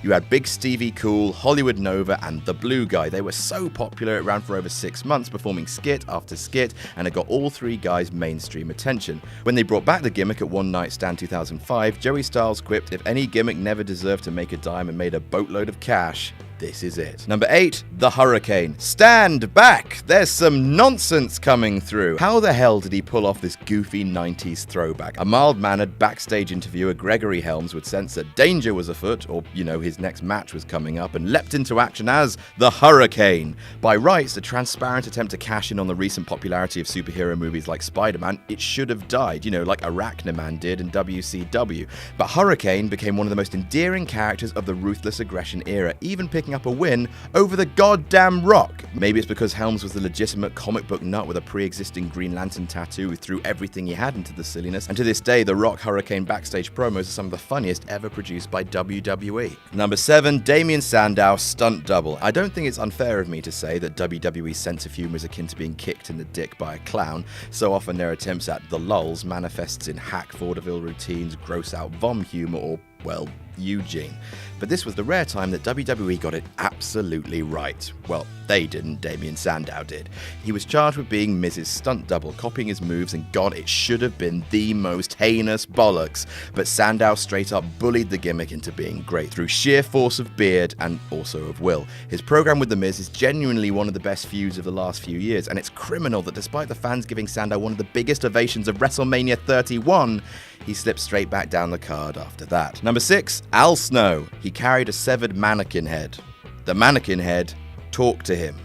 You had Big Stevie Cool, Hollywood Nova, and The Blue Guy. They were so popular it ran for over 6 months, performing skit after skit, and it got all three guys mainstream attention. When they brought back the gimmick at One Night Stand 2005, Joey Styles quipped, "If any gimmick never deserved to make a dime and made a boatload of cash, this is it." Number 8, The Hurricane. Stand back! There's some nonsense coming through. How the hell did he pull off this goofy 90s throwback? A mild-mannered backstage interviewer, Gregory Helms, would sense that danger was afoot, or, his next match was coming up, and leapt into action as The Hurricane. By rights, the transparent attempt to cash in on the recent popularity of superhero movies like Spider-Man, it should have died, like Arachneman did in WCW. But Hurricane became one of the most endearing characters of the Ruthless Aggression era, even picking up a win over the goddamn Rock. Maybe it's because Helms was the legitimate comic book nut with a pre-existing Green Lantern tattoo who threw everything he had into the silliness, and to this day the Rock Hurricane backstage promos are some of the funniest ever produced by WWE. Number 7, Damien Sandow, stunt double. I don't think it's unfair of me to say that WWE's sense of humour is akin to being kicked in the dick by a clown. So often their attempts at the lulz manifests in hack vaudeville routines, gross out vom humour, or, well, Eugene. But this was the rare time that WWE got it absolutely right. Well, they didn't, Damien Sandow did. He was charged with being Miz's stunt double, copying his moves, and God, it should have been the most heinous bollocks. But Sandow straight up bullied the gimmick into being great through sheer force of beard and also of will. His program with The Miz is genuinely one of the best feuds of the last few years, and it's criminal that despite the fans giving Sandow one of the biggest ovations of WrestleMania 31, he slipped straight back down the card after that. Number 6, Al Snow. He carried a severed mannequin head. The mannequin head talked to him.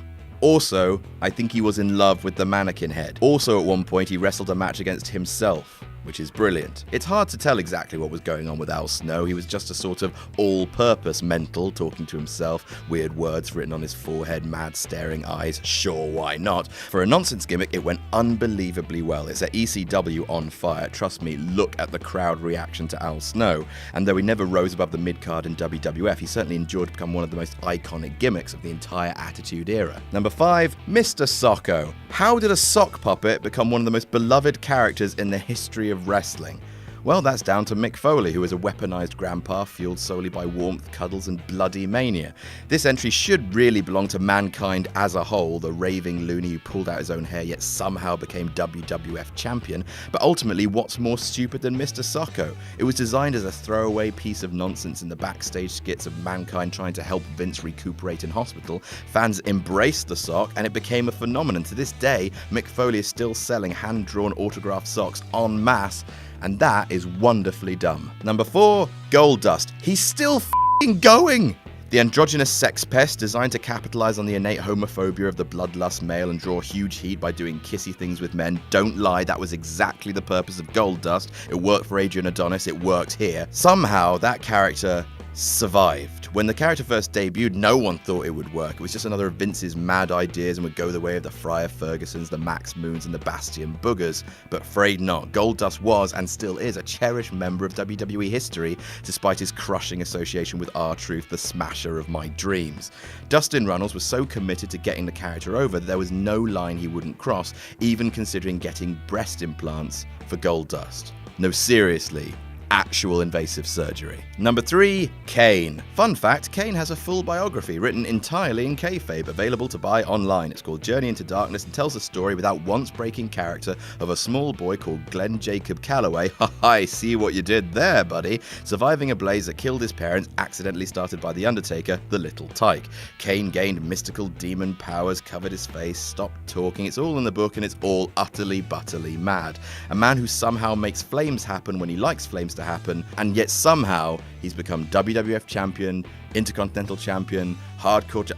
Also, I think he was in love with the mannequin head. Also, at one point, he wrestled a match against himself, which is brilliant. It's hard to tell exactly what was going on with Al Snow. He was just a sort of all-purpose mental, talking to himself, weird words written on his forehead, mad staring eyes. Sure, why not? For a nonsense gimmick, it went unbelievably well. It's at ECW on fire. Trust me, look at the crowd reaction to Al Snow. And though he never rose above the mid-card in WWF, he certainly endured to become one of the most iconic gimmicks of the entire Attitude Era. Number 5, Mr. Socko. How did a sock puppet become one of the most beloved characters in the history of wrestling? Well, that's down to Mick Foley, who is a weaponized grandpa fueled solely by warmth, cuddles, and bloody mania. This entry should really belong to Mankind as a whole, the raving loony who pulled out his own hair yet somehow became WWF champion. But ultimately, what's more stupid than Mr. Socko? It was designed as a throwaway piece of nonsense in the backstage skits of Mankind trying to help Vince recuperate in hospital. Fans embraced the sock, and it became a phenomenon. To this day, Mick Foley is still selling hand-drawn autographed socks en masse, and that is wonderfully dumb. Number 4, Goldust. He's still f***ing going! The androgynous sex pest designed to capitalize on the innate homophobia of the bloodlust male and draw huge heat by doing kissy things with men. Don't lie, that was exactly the purpose of Goldust. It worked for Adrian Adonis, it worked here. Somehow, that character survived. When the character first debuted, no one thought it would work. It was just another of Vince's mad ideas and would go the way of the Friar Fergusons, the Max Moons, and the Bastion Boogers. But afraid not. Goldust was, and still is, a cherished member of WWE history, despite his crushing association with R-Truth, the smasher of my dreams. Dustin Runnels was so committed to getting the character over that there was no line he wouldn't cross, even considering getting breast implants for Goldust. No, seriously. Actual invasive surgery. Number 3, Kane. Fun fact, Kane has a full biography written entirely in kayfabe, available to buy online. It's called Journey into Darkness and tells the story without once breaking character of a small boy called Glenn Jacob Calloway. I see what you did there, buddy. Surviving a blaze that killed his parents, accidentally started by The Undertaker, the Little Tyke. Kane gained mystical demon powers, covered his face, stopped talking. It's all in the book and it's all utterly butterly mad. A man who somehow makes flames happen when he likes flames to happen, and yet somehow he's become WWF champion, Intercontinental champion, hardcore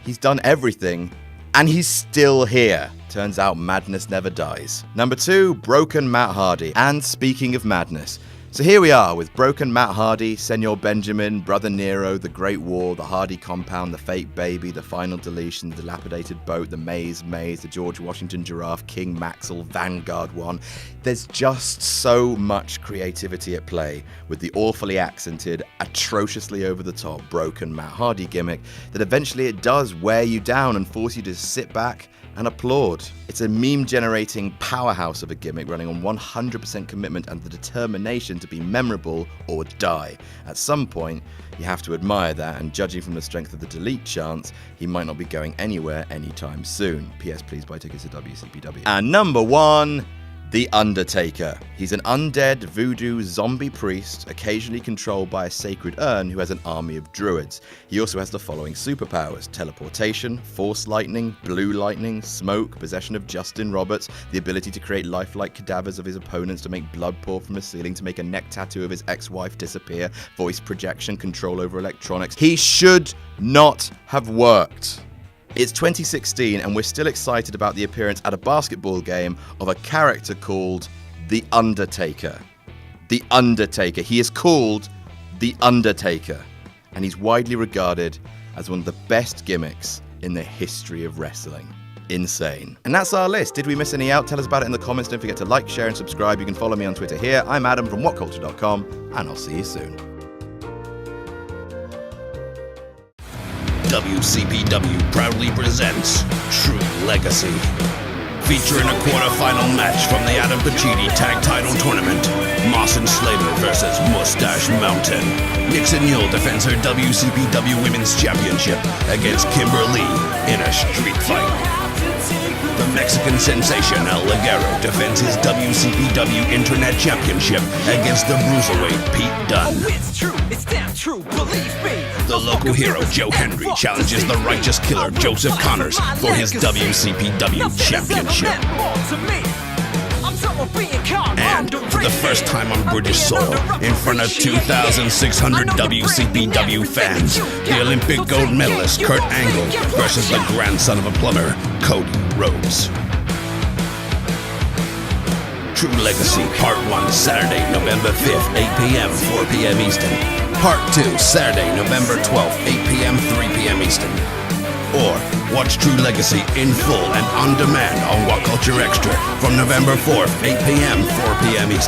he's done everything, and he's still here. Turns out madness never dies. Number 2, Broken Matt Hardy. And speaking of madness, so here we are with Broken Matt Hardy, Senor Benjamin, Brother Nero, The Great War, The Hardy Compound, The Fake Baby, The Final Deletion, The Dilapidated Boat, The Maze, The George Washington Giraffe, King Maxwell, Vanguard One. There's just so much creativity at play with the awfully accented, atrociously over-the-top Broken Matt Hardy gimmick that eventually it does wear you down and force you to sit back and applaud. It's a meme-generating powerhouse of a gimmick running on 100% commitment and the determination to be memorable or die. At some point, you have to admire that, and judging from the strength of the delete chance, he might not be going anywhere anytime soon. P.S. Please buy tickets to WCPW. And number 1, The Undertaker. He's an undead voodoo zombie priest, occasionally controlled by a sacred urn who has an army of druids. He also has the following superpowers: teleportation, force lightning, blue lightning, smoke, possession of Justin Roberts, the ability to create lifelike cadavers of his opponents, to make blood pour from the ceiling, to make a neck tattoo of his ex-wife disappear, voice projection, control over electronics. He should not have worked. It's 2016 and we're still excited about the appearance at a basketball game of a character called The Undertaker. The Undertaker. He is called The Undertaker, and he's widely regarded as one of the best gimmicks in the history of wrestling. Insane. And that's our list. Did we miss any out? Tell us about it in the comments. Don't forget to like, share, and subscribe. You can follow me on Twitter here. I'm Adam from WhatCulture.com, and I'll see you soon. WCPW proudly presents True Legacy, featuring a quarterfinal match from the Adam Pacitti Tag Title Tournament. Moss and Slater versus Mustache Mountain. Nixon Yule defends her WCPW Women's Championship against Kimberly in a street fight. The Mexican sensation El Ligero defends his WCPW Internet Championship against the Bruiserweight Pete Dunne. Oh, it's true, it's damn true, believe me. The local hero Joe Henry challenges the righteous killer Joseph Connors for his WCPW Championship. And for the first time on British soil, in front of 2,600 WCPW fans, the Olympic gold medalist Kurt Angle versus the grandson of a plumber, Cody Rhodes. True Legacy Part 1, Saturday, November 5th, 8 p.m., 4 p.m. Eastern. Part 2, Saturday, November 12th, 8 p.m., 3 p.m. Eastern. Or watch True Legacy in full and on demand on What Culture Extra from November 4th, 8 p.m., 4 p.m. Eastern.